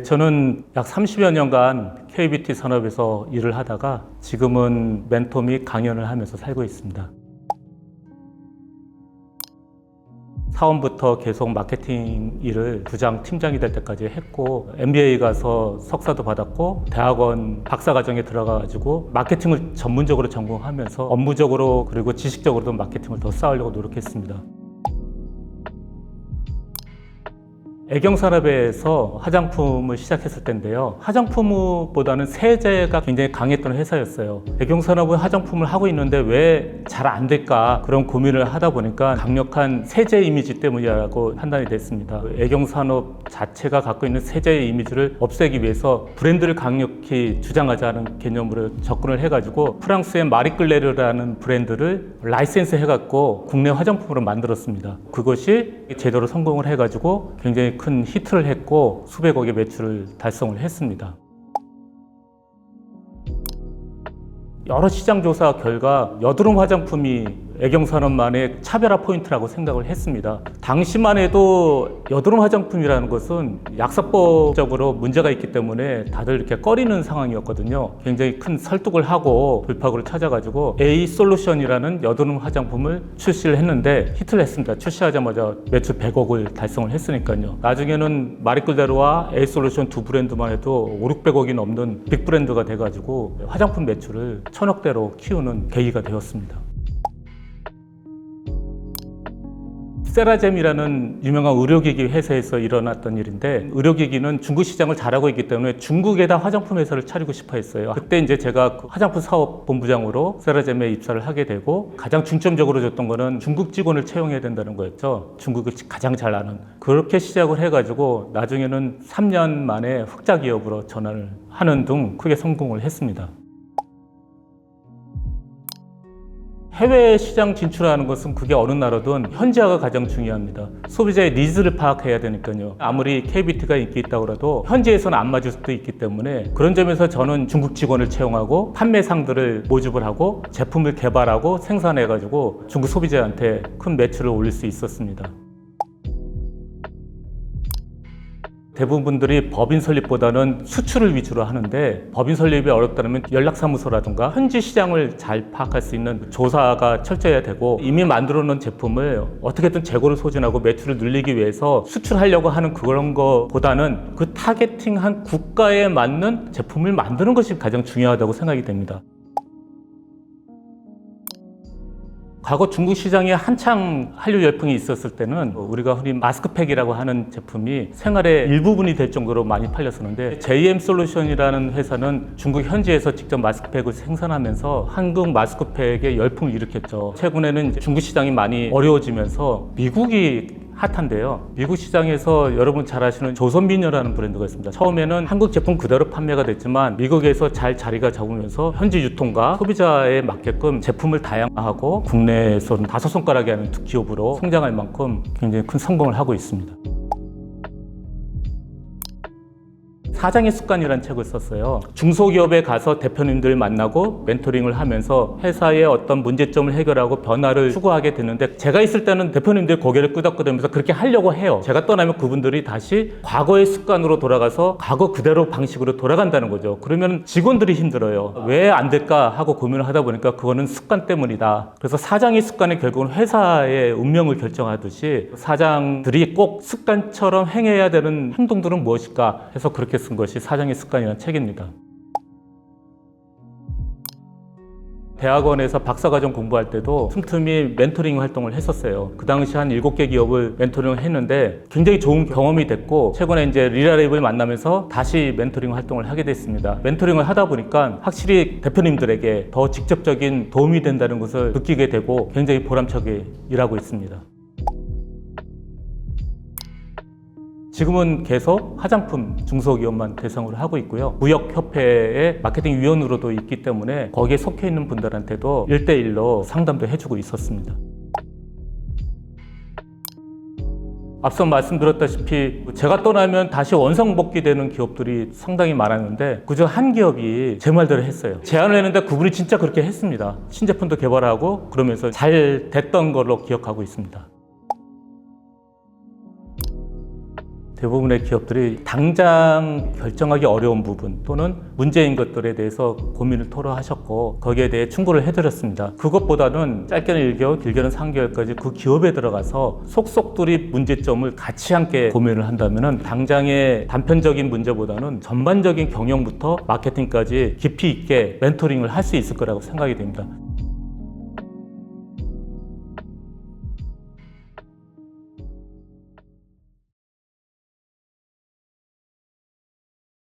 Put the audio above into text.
저는 약 30여 년간 K뷰티 산업에서 일을 하다가 지금은 멘토 및 강연을 하면서 살고 있습니다. 사원부터 계속 마케팅 일을 부장 팀장이 될 때까지 했고 MBA 가서 석사도 받았고 대학원 박사과정에 들어가가지고 마케팅을 전문적으로 전공하면서 업무적으로 그리고 지식적으로도 마케팅을 더 쌓으려고 노력했습니다. 애경산업에서 화장품을 시작했을 때인데요. 화장품보다는 세제가 굉장히 강했던 회사였어요. 애경산업은 화장품을 하고 있는데 왜 잘 안 될까 그런 고민을 하다 보니까 강력한 세제 이미지 때문이라고 판단이 됐습니다. 애경산업 자체가 갖고 있는 세제의 이미지를 없애기 위해서 브랜드를 강력히 주장하자는 개념으로 접근을 해가지고 프랑스의 마리끌레르라는 브랜드를 라이센스 해갖고 국내 화장품으로 만들었습니다. 그것이 제대로 성공을 해가지고 굉장히 큰 히트를 했고 수백억의 매출을 달성을 했습니다. 여러 시장 조사 결과 여드름 화장품이 애경산업만의 차별화 포인트라고 생각을 했습니다. 당시만 해도 여드름 화장품이라는 것은 약사법적으로 문제가 있기 때문에 다들 이렇게 꺼리는 상황이었거든요. 굉장히 큰 설득을 하고 불파구를 찾아가지고 A-솔루션이라는 여드름 화장품을 출시를 했는데 히트를 했습니다. 출시하자마자 매출 100억을 달성을 했으니까요. 나중에는 마리끌레르와 A-솔루션 두 브랜드만 해도 500~600억이 넘는 빅브랜드가 돼가지고 화장품 매출을 1000억대로 키우는 계기가 되었습니다. 세라젬이라는 유명한 의료기기 회사에서 일어났던 일인데 의료기기는 중국 시장을 잘하고 있기 때문에 중국에다 화장품 회사를 차리고 싶어 했어요. 그때 이제 제가 화장품 사업 본부장으로 세라젬에 입사를 하게 되고 가장 중점적으로 줬던 거는 중국 직원을 채용해야 된다는 거였죠. 중국을 가장 잘 아는. 그렇게 시작을 해가지고 나중에는 3년 만에 흑자 기업으로 전환을 하는 등 크게 성공을 했습니다. 해외 시장 진출하는 것은 그게 어느 나라든 현지화가 가장 중요합니다. 소비자의 니즈를 파악해야 되니까요. 아무리 K뷰티가 인기 있다고 해도 현지에서는 안 맞을 수도 있기 때문에 그런 점에서 저는 중국 직원을 채용하고 판매상들을 모집을 하고 제품을 개발하고 생산해가지고 중국 소비자한테 큰 매출을 올릴 수 있었습니다. 대부분 분들이 법인 설립보다는 수출을 위주로 하는데 법인 설립이 어렵다면 연락사무소라든가 현지 시장을 잘 파악할 수 있는 조사가 철저해야 되고 이미 만들어 놓은 제품을 어떻게든 재고를 소진하고 매출을 늘리기 위해서 수출하려고 하는 그런 거보다는 그 타겟팅한 국가에 맞는 제품을 만드는 것이 가장 중요하다고 생각이 됩니다. 과거 중국 시장에 한창 한류 열풍이 있었을 때는 우리가 흔히 마스크팩이라고 하는 제품이 생활의 일부분이 될 정도로 많이 팔렸었는데 JM솔루션이라는 회사는 중국 현지에서 직접 마스크팩을 생산하면서 한국 마스크팩에 열풍을 일으켰죠. 최근에는 이제 중국 시장이 많이 어려워지면서 미국이 핫한데요. 미국 시장에서 여러분 잘 아시는 조선미녀라는 브랜드가 있습니다. 처음에는 한국 제품 그대로 판매가 됐지만 미국에서 잘 자리가 잡으면서 현지 유통과 소비자에 맞게끔 제품을 다양화하고 국내에서는 5손가락이 하는 기업으로 성장할 만큼 굉장히 큰 성공을 하고 있습니다. 사장의 습관이라는 책을 썼어요. 중소기업에 가서 대표님들 만나고 멘토링을 하면서 회사의 어떤 문제점을 해결하고 변화를 추구하게 되는데 제가 있을 때는 대표님들 고개를 끄덕끄덕면서 그렇게 하려고 해요. 제가 떠나면 그분들이 다시 과거의 습관으로 돌아가서 과거 그대로 방식으로 돌아간다는 거죠. 그러면 직원들이 힘들어요. 왜 안 될까 하고 고민을 하다 보니까 그거는 습관 때문이다. 그래서 사장의 습관이 결국은 회사의 운명을 결정하듯이 사장들이 꼭 습관처럼 행해야 되는 행동들은 무엇일까 해서 그렇게 쓴 것이 사장의 습관이라는 책입니다. 대학원에서 박사과정 공부할 때도 틈틈이 멘토링 활동을 했었어요. 그 당시 한 7개 기업을 멘토링을 했는데 굉장히 좋은 경험이 됐고 최근에 이제 리라랩을 만나면서 다시 멘토링 활동을 하게 됐습니다. 멘토링을 하다 보니까 확실히 대표님들에게 더 직접적인 도움이 된다는 것을 느끼게 되고 굉장히 보람차게 일하고 있습니다. 지금은 계속 화장품 중소기업만 대상으로 하고 있고요. 무역협회의 마케팅 위원으로도 있기 때문에 거기에 속해 있는 분들한테도 1대1로 상담도 해주고 있었습니다. 앞서 말씀드렸다시피 제가 떠나면 다시 원상복귀되는 기업들이 상당히 많았는데 그중 한 기업이 제 말대로 했어요. 제안을 했는데 그분이 진짜 그렇게 했습니다. 신제품도 개발하고 그러면서 잘 됐던 걸로 기억하고 있습니다. 대부분의 기업들이 당장 결정하기 어려운 부분 또는 문제인 것들에 대해서 고민을 토로하셨고 거기에 대해 충고를 해드렸습니다. 그것보다는 짧게는 1개월, 길게는 3개월까지 그 기업에 들어가서 속속들이 문제점을 같이 함께 고민을 한다면 당장의 단편적인 문제보다는 전반적인 경영부터 마케팅까지 깊이 있게 멘토링을 할 수 있을 거라고 생각이 됩니다.